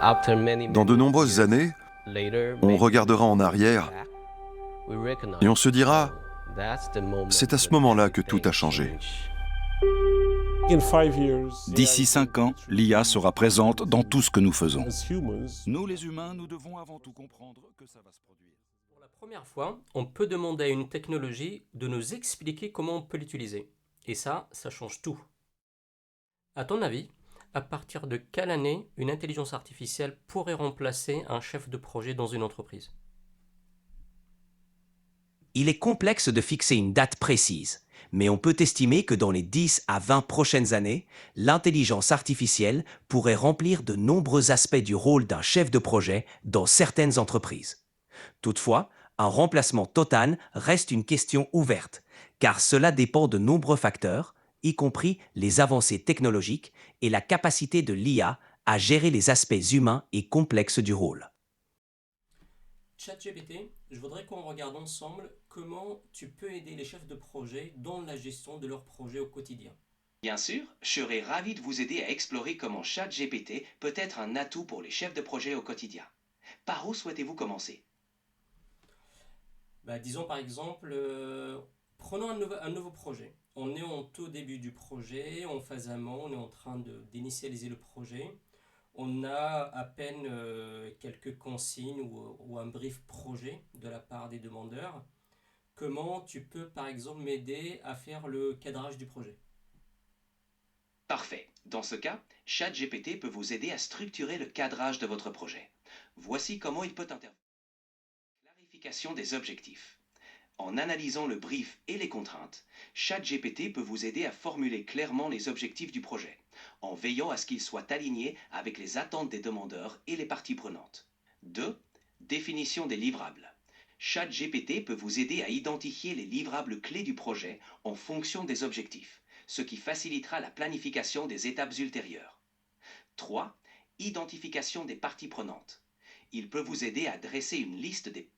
Dans de nombreuses années, on regardera en arrière et on se dira, c'est à ce moment-là que tout a changé. D'ici 5 ans, l'IA sera présente dans tout ce que nous faisons. Nous, les humains, nous devons avant tout comprendre que ça va se produire. Pour la première fois, on peut demander à une technologie de nous expliquer comment on peut l'utiliser. Et ça change tout. À ton avis, à partir de quelle année une intelligence artificielle pourrait remplacer un chef de projet dans une entreprise? Il est complexe de fixer une date précise, mais on peut estimer que dans les 10 à 20 prochaines années, l'intelligence artificielle pourrait remplir de nombreux aspects du rôle d'un chef de projet dans certaines entreprises. Toutefois, un remplacement total reste une question ouverte, car cela dépend de nombreux facteurs, y compris les avancées technologiques et la capacité de l'IA à gérer les aspects humains et complexes du rôle. ChatGPT, je voudrais qu'on regarde ensemble comment tu peux aider les chefs de projet dans la gestion de leurs projets au quotidien. Bien sûr, je serai ravi de vous aider à explorer comment ChatGPT peut être un atout pour les chefs de projet au quotidien. Par où souhaitez-vous commencer? Disons par exemple, prenons un nouveau projet. On est en tout début du projet, en phase amont, on est en train d'initialiser le projet. On a à peine quelques consignes ou un brief projet de la part des demandeurs. Comment tu peux par exemple m'aider à faire le cadrage du projet? Parfait. Dans ce cas, ChatGPT peut vous aider à structurer le cadrage de votre projet. Voici comment il peut intervenir. Clarification des objectifs. En analysant le brief et les contraintes, ChatGPT peut vous aider à formuler clairement les objectifs du projet, en veillant à ce qu'ils soient alignés avec les attentes des demandeurs et les parties prenantes. 2. Définition des livrables. ChatGPT peut vous aider à identifier les livrables clés du projet en fonction des objectifs, ce qui facilitera la planification des étapes ultérieures. 3. Identification des parties prenantes. Il peut vous aider à dresser une liste des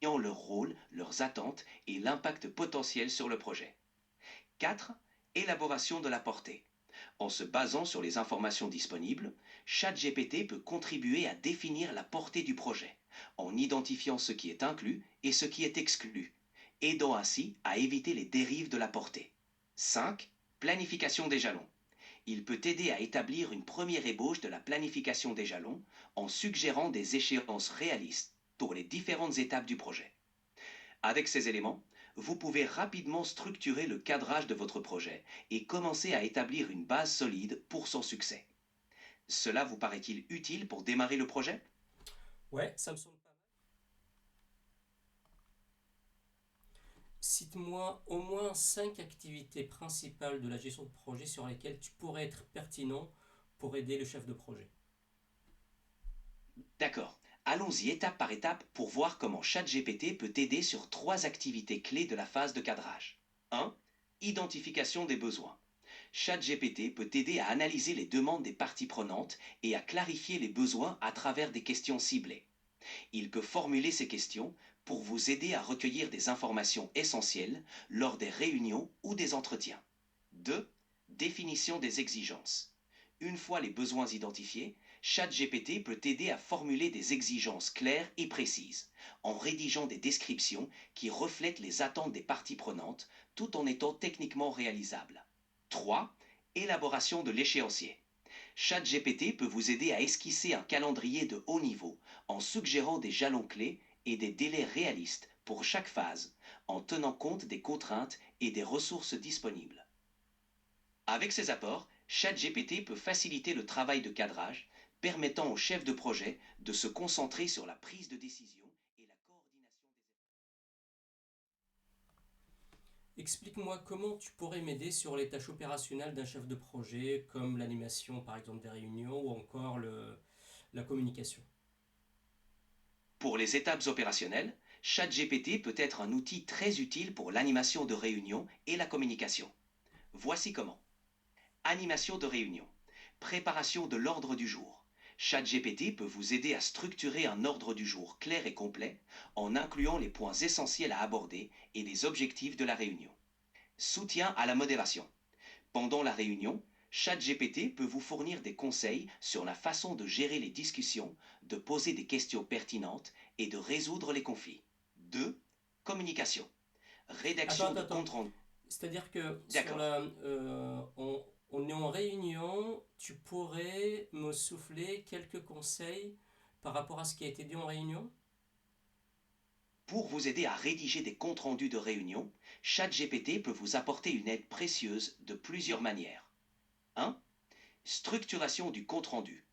leur rôle, leurs attentes et l'impact potentiel sur le projet. 4. Élaboration de la portée. En se basant sur les informations disponibles, ChatGPT peut contribuer à définir la portée du projet, en identifiant ce qui est inclus et ce qui est exclu, aidant ainsi à éviter les dérives de la portée. 5. Planification des jalons. Il peut aider à établir une première ébauche de la planification des jalons en suggérant des échéances réalistes pour les différentes étapes du projet. Avec ces éléments, vous pouvez rapidement structurer le cadrage de votre projet et commencer à établir une base solide pour son succès. Cela vous paraît-il utile pour démarrer le projet? Ouais, ça me semble pas mal. Cite-moi au moins 5 activités principales de la gestion de projet sur lesquelles tu pourrais être pertinent pour aider le chef de projet. D'accord. Allons-y étape par étape pour voir comment ChatGPT peut t'aider sur 3 activités clés de la phase de cadrage. 1. Identification des besoins. ChatGPT peut t'aider à analyser les demandes des parties prenantes et à clarifier les besoins à travers des questions ciblées. Il peut formuler ces questions pour vous aider à recueillir des informations essentielles lors des réunions ou des entretiens. 2. Définition des exigences. Une fois les besoins identifiés, ChatGPT peut t'aider à formuler des exigences claires et précises, en rédigeant des descriptions qui reflètent les attentes des parties prenantes, tout en étant techniquement réalisables. 3. Élaboration de l'échéancier. ChatGPT peut vous aider à esquisser un calendrier de haut niveau, en suggérant des jalons clés et des délais réalistes pour chaque phase, en tenant compte des contraintes et des ressources disponibles. Avec ces apports, ChatGPT peut faciliter le travail de cadrage, permettant au chef de projet de se concentrer sur la prise de décision et la coordination des... Explique-moi comment tu pourrais m'aider sur les tâches opérationnelles d'un chef de projet, comme l'animation par exemple des réunions ou encore la communication. Pour les étapes opérationnelles, ChatGPT peut être un outil très utile pour l'animation de réunions et la communication. Voici comment. Animation de réunion. Préparation de l'ordre du jour. ChatGPT peut vous aider à structurer un ordre du jour clair et complet en incluant les points essentiels à aborder et les objectifs de la réunion. Soutien à la modération. Pendant la réunion, ChatGPT peut vous fournir des conseils sur la façon de gérer les discussions, de poser des questions pertinentes et de résoudre les conflits. 2. Communication. Rédaction de compte rendu. C'est-à-dire que sur D'accord. on est en réunion, tu pourrais me souffler quelques conseils par rapport à ce qui a été dit en réunion? Pour vous aider à rédiger des comptes rendus de réunion, ChatGPT peut vous apporter une aide précieuse de plusieurs manières. 1. Structuration du compte rendu.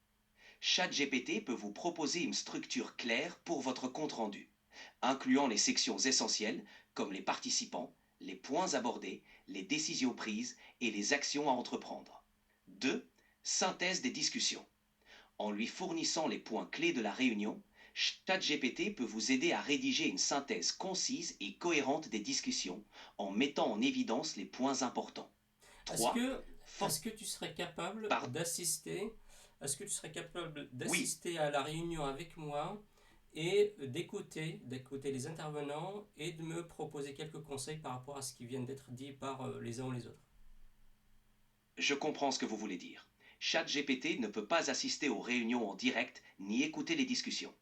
ChatGPT peut vous proposer une structure claire pour votre compte rendu, incluant les sections essentielles comme les participants, les points abordés, les décisions prises et les actions à entreprendre. 2. Synthèse des discussions. En lui fournissant les points clés de la réunion, ChatGPT peut vous aider à rédiger une synthèse concise et cohérente des discussions en mettant en évidence les points importants. 3. Est-ce que tu serais capable d'assister Oui. à la réunion avec moi et d'écouter les intervenants et de me proposer quelques conseils par rapport à ce qui vient d'être dit par les uns ou les autres? Je comprends ce que vous voulez dire. ChatGPT ne peut pas assister aux réunions en direct ni écouter les discussions.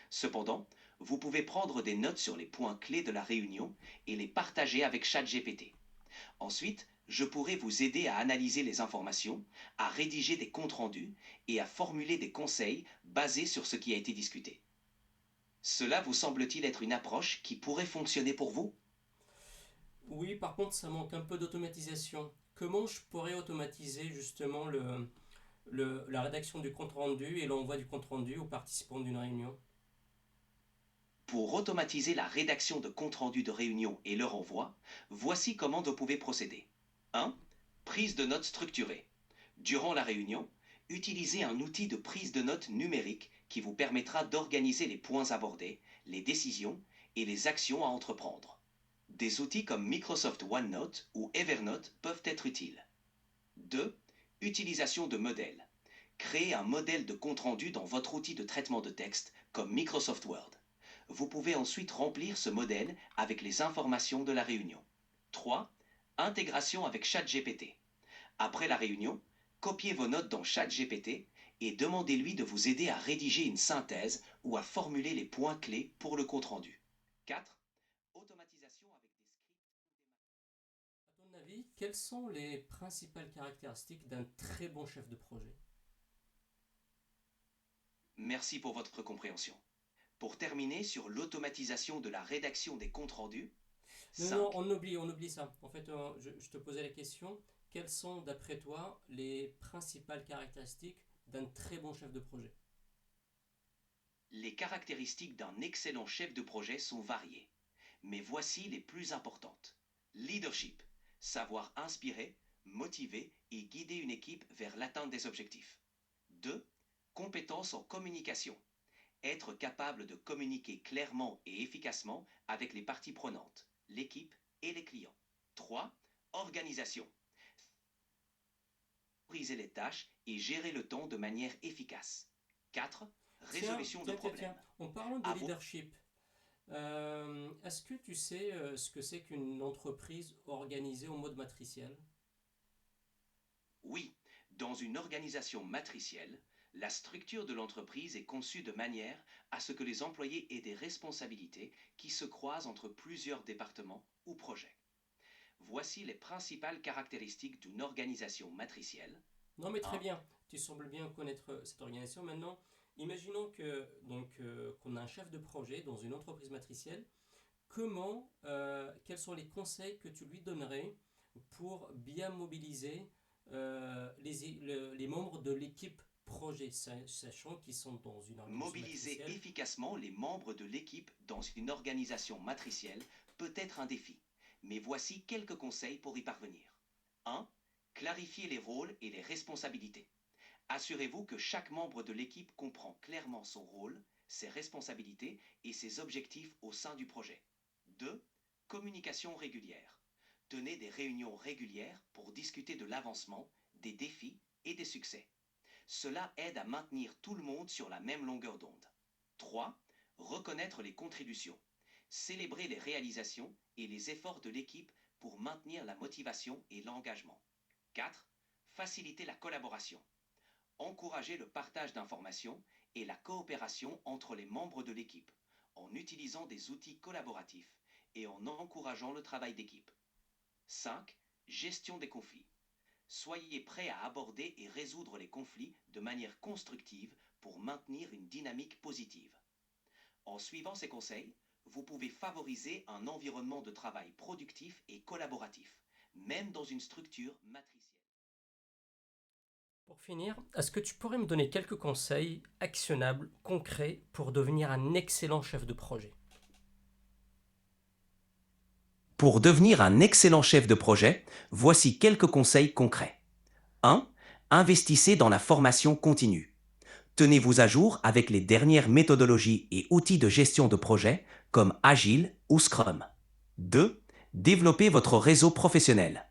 Cependant, vous pouvez prendre des notes sur les points clés de la réunion et les partager avec ChatGPT. Ensuite, je pourrai vous aider à analyser les informations, à rédiger des comptes rendus et à formuler des conseils basés sur ce qui a été discuté. Cela vous semble-t-il être une approche qui pourrait fonctionner pour vous? Oui, par contre, ça manque un peu d'automatisation. Comment je pourrais automatiser justement la rédaction du compte-rendu et l'envoi du compte-rendu aux participants d'une réunion? Pour automatiser la rédaction de comptes rendus de réunion et leur envoi, voici comment vous pouvez procéder. 1. Prise de notes structurée. Durant la réunion, utilisez un outil de prise de notes numérique qui vous permettra d'organiser les points abordés, les décisions et les actions à entreprendre. Des outils comme Microsoft OneNote ou Evernote peuvent être utiles. 2. Utilisation de modèles. Créez un modèle de compte-rendu dans votre outil de traitement de texte comme Microsoft Word. Vous pouvez ensuite remplir ce modèle avec les informations de la réunion. 3. Intégration avec ChatGPT. Après la réunion, copiez vos notes dans ChatGPT et demandez-lui de vous aider à rédiger une synthèse ou à formuler les points clés pour le compte-rendu. 4. Automatisation avec des scripts. À ton avis, quelles sont les principales caractéristiques d'un très bon chef de projet? Merci pour votre compréhension. Pour terminer sur l'automatisation de la rédaction des comptes rendus, Non, on oublie ça. En fait, je te posais la question, quelles sont d'après toi les principales caractéristiques d'un très bon chef de projet? Les caractéristiques d'un excellent chef de projet sont variées, mais voici les plus importantes. Leadership, savoir inspirer, motiver et guider une équipe vers l'atteinte des objectifs. 2. Compétences en communication, être capable de communiquer clairement et efficacement avec les parties prenantes, l'équipe et les clients. 3. Organisation, prioriser les tâches et gérer le temps de manière efficace. 4. Résolution de problèmes. En parlant de leadership, est-ce que tu sais ce que c'est qu'une entreprise organisée en mode matriciel? Oui, dans une organisation matricielle, la structure de l'entreprise est conçue de manière à ce que les employés aient des responsabilités qui se croisent entre plusieurs départements ou projets. Voici les principales caractéristiques d'une organisation matricielle. Non, mais très bien, tu sembles bien connaître cette organisation. Maintenant, imaginons qu'on a un chef de projet dans une entreprise matricielle. Quels sont les conseils que tu lui donnerais pour bien mobiliser les membres de l'équipe projet, sachant qu'ils sont dans une organisation Mobiliser matricielle? efficacement les membres de l'équipe dans une organisation matricielle peut être un défi, mais voici quelques conseils pour y parvenir. 1. Clarifier les rôles et les responsabilités. Assurez-vous que chaque membre de l'équipe comprend clairement son rôle, ses responsabilités et ses objectifs au sein du projet. 2. Communication régulière. Tenez des réunions régulières pour discuter de l'avancement, des défis et des succès. Cela aide à maintenir tout le monde sur la même longueur d'onde. 3. Reconnaître les contributions. Célébrer les réalisations et les efforts de l'équipe pour maintenir la motivation et l'engagement. 4. Faciliter la collaboration. Encourager le partage d'informations et la coopération entre les membres de l'équipe en utilisant des outils collaboratifs et en encourageant le travail d'équipe. 5. Gestion des conflits. Soyez prêts à aborder et résoudre les conflits de manière constructive pour maintenir une dynamique positive. En suivant ces conseils, vous pouvez favoriser un environnement de travail productif et collaboratif, même dans une structure matricielle. Pour finir, est-ce que tu pourrais me donner quelques conseils actionnables, concrets, pour devenir un excellent chef de projet? Pour devenir un excellent chef de projet, voici quelques conseils concrets. 1. Investissez dans la formation continue. Tenez-vous à jour avec les dernières méthodologies et outils de gestion de projet comme Agile ou Scrum. 2. Développez votre réseau professionnel.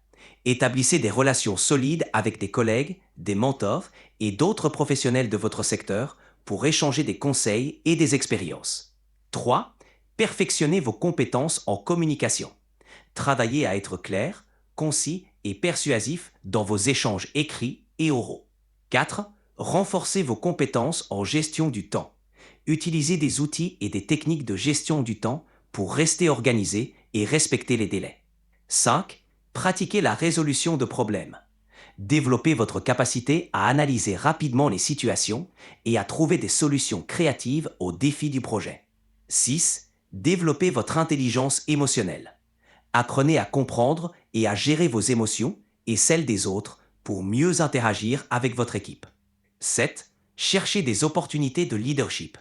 Établissez des relations solides avec des collègues, des mentors et d'autres professionnels de votre secteur pour échanger des conseils et des expériences. 3. Perfectionnez vos compétences en communication. Travaillez à être clair, concis et persuasif dans vos échanges écrits et oraux. 4. Renforcez vos compétences en gestion du temps. Utilisez des outils et des techniques de gestion du temps pour rester organisé et respecter les délais. 5. Pratiquez la résolution de problèmes. Développez votre capacité à analyser rapidement les situations et à trouver des solutions créatives aux défis du projet. 6. Développez votre intelligence émotionnelle. Apprenez à comprendre et à gérer vos émotions et celles des autres pour mieux interagir avec votre équipe. 7. Cherchez des opportunités de leadership.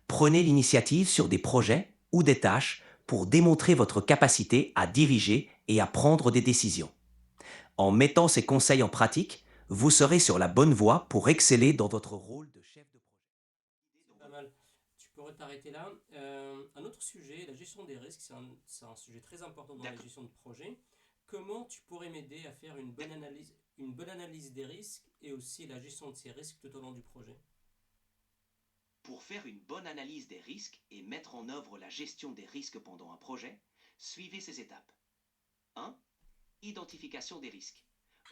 Prenez l'initiative sur des projets ou des tâches pour démontrer votre capacité à diriger et à prendre des décisions. En mettant ces conseils en pratique, vous serez sur la bonne voie pour exceller dans votre rôle de chef de projet. C'est pas mal. Tu pourrais t'arrêter là. Un autre sujet, la gestion des risques, c'est un sujet très important dans la gestion de projet. Comment tu pourrais m'aider à faire une bonne analyse des risques et aussi la gestion de ces risques tout au long du projet? Pour faire une bonne analyse des risques et mettre en œuvre la gestion des risques pendant un projet, suivez ces étapes. 1. Identification des risques.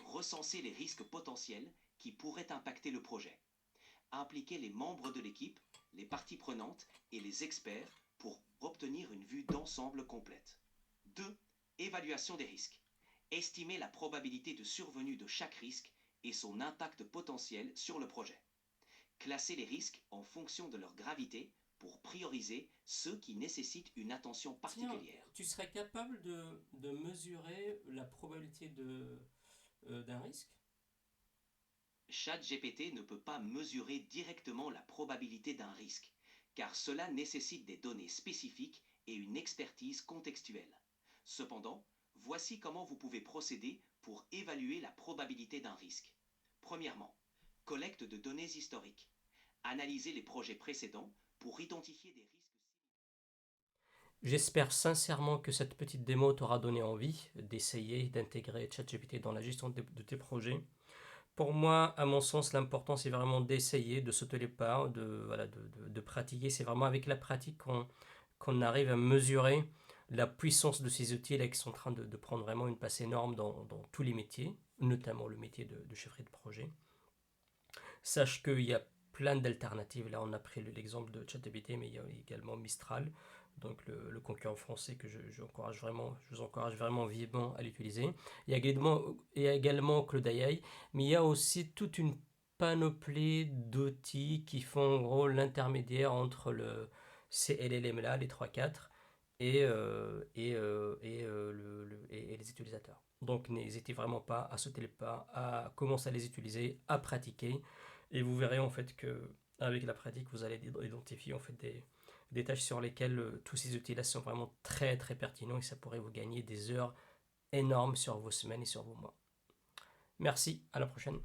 Recensez les risques potentiels qui pourraient impacter le projet. Impliquez les membres de l'équipe, les parties prenantes et les experts pour obtenir une vue d'ensemble complète. 2. Évaluation des risques. Estimez la probabilité de survenue de chaque risque et son impact potentiel sur le projet. Classez les risques en fonction de leur gravité pour prioriser ceux qui nécessitent une attention particulière. Tiens, tu serais capable de mesurer la probabilité d'un risque? ChatGPT ne peut pas mesurer directement la probabilité d'un risque, car cela nécessite des données spécifiques et une expertise contextuelle. Cependant, voici comment vous pouvez procéder pour évaluer la probabilité d'un risque. Premièrement, collecte de données historiques. Analysez les projets précédents pour identifier des risques. J'espère sincèrement que cette petite démo t'aura donné envie d'essayer d'intégrer ChatGPT dans la gestion de tes projets. Pour moi, à mon sens, l'important, c'est vraiment d'essayer, de sauter les pas, de pratiquer. C'est vraiment avec la pratique qu'on arrive à mesurer la puissance de ces outils-là qui sont en train de prendre vraiment une place énorme dans tous les métiers, notamment le métier de chefferie de projet. Sache qu'il y a plein d'alternatives. Là, on a pris l'exemple de ChatGPT, mais il y a également Mistral, donc le concurrent français que je vous encourage vraiment vivement à l'utiliser. Il y a également Claude AI, mais il y a aussi toute une panoplie d'outils qui font en gros l'intermédiaire entre ces LLM-là, les 3-4, et les utilisateurs. Donc n'hésitez vraiment pas à sauter les pas, à commencer à les utiliser, à pratiquer, et vous verrez en fait que avec la pratique, vous allez identifier en fait des tâches sur lesquelles tous ces outils-là sont vraiment très très pertinents et ça pourrait vous gagner des heures énormes sur vos semaines et sur vos mois. Merci, à la prochaine.